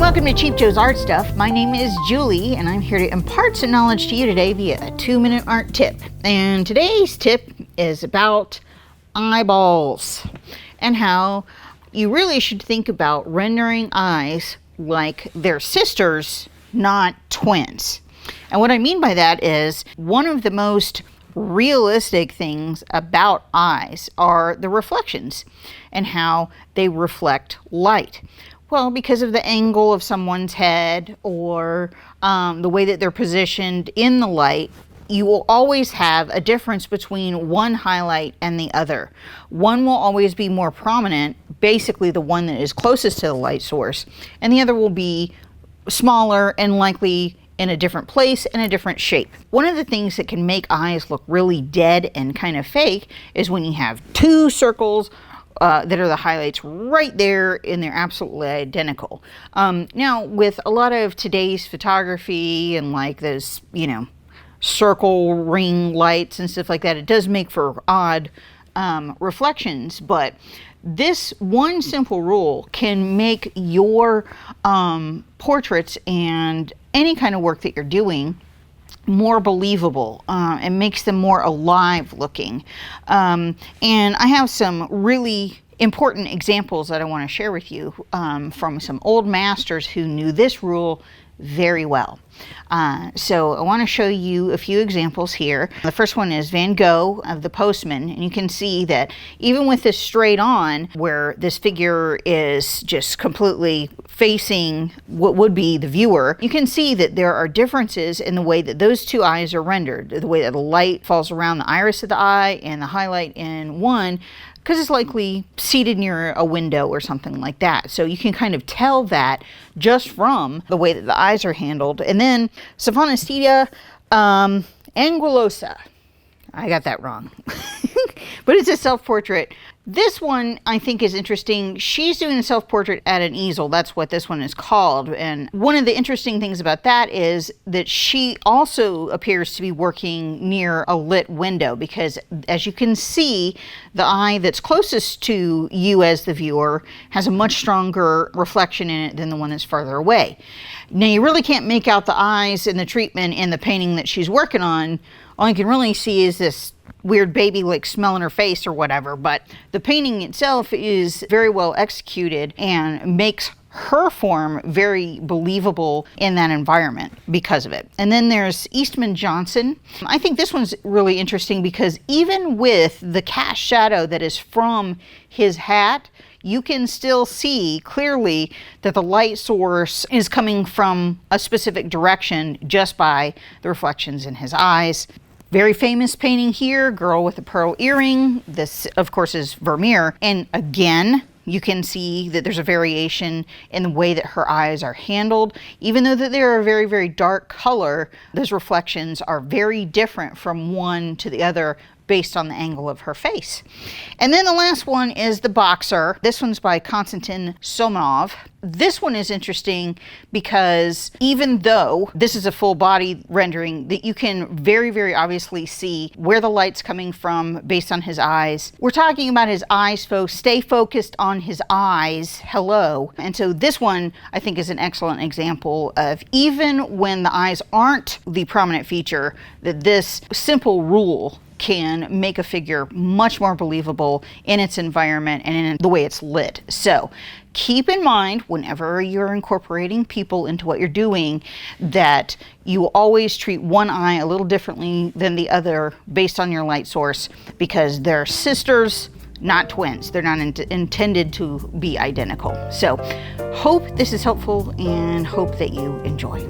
Welcome to Cheap Joe's Art Stuff. My name is Julie, and I'm here to impart some knowledge to you today via a 2-minute art tip. And today's tip is about eyeballs and how you really should think about rendering eyes like they're sisters, not twins. And what I mean by that is one of the most realistic things about eyes are the reflections and how they reflect light. Well, because of the angle of someone's head or the way that they're positioned in the light, you will always have a difference between one highlight and the other. One will always be more prominent, basically the one that is closest to the light source, and the other will be smaller and likely in a different place and a different shape. One of the things that can make eyes look really dead and kind of fake is when you have two circles that are the highlights right there and they're absolutely identical. Now, with a lot of today's photography and like those, circle ring lights and stuff like that, it does make for odd reflections, but this one simple rule can make your portraits and any kind of work that you're doing more believable. It makes them more alive looking. And I have some really important examples that I want to share with you from some old masters who knew this rule very well. So I want to show you a few examples here. The first one is Van Gogh of the Postman, and you can see that even with this straight on, where this figure is just completely facing what would be the viewer, you can see that there are differences in the way that those two eyes are rendered, the way that the light falls around the iris of the eye and the highlight in one, because it's likely seated near a window or something like that. So you can kind of tell that just from the way that the eyes are handled. And then Sophonistica Angulosa. I got that wrong. But it's a self-portrait. This one I think is interesting. She's doing a self-portrait at an easel. That's what this one is called. And one of the interesting things about that is that she also appears to be working near a lit window, because as you can see, the eye that's closest to you as the viewer has a much stronger reflection in it than the one that's farther away. Now, you really can't make out the eyes in the treatment in the painting that she's working on. All you can really see is this weird baby like smell in her face or whatever, but the painting itself is very well executed and makes her form very believable in that environment because of it. And then there's Eastman Johnson. I think this one's really interesting because even with the cast shadow that is from his hat, you can still see clearly that the light source is coming from a specific direction just by the reflections in his eyes. Very famous painting here, Girl with a Pearl Earring. This, of course, is Vermeer. And again, you can see that there's a variation in the way that her eyes are handled. Even though that they're a very, very dark color, those reflections are very different from one to the other based on the angle of her face. And then the last one is The Boxer. This one's by Constantine Somenov. This one is interesting because even though this is a full body rendering, that you can very, very obviously see where the light's coming from based on his eyes. We're talking about his eyes, folks. Stay focused on his eyes. Hello. And so this one, I think, is an excellent example of even when the eyes aren't the prominent feature, that this simple rule can make a figure much more believable in its environment and in the way it's lit. So keep in mind whenever you're incorporating people into what you're doing that you always treat one eye a little differently than the other based on your light source, because they're sisters, not twins. They're not intended to be identical. So hope this is helpful and hope that you enjoy.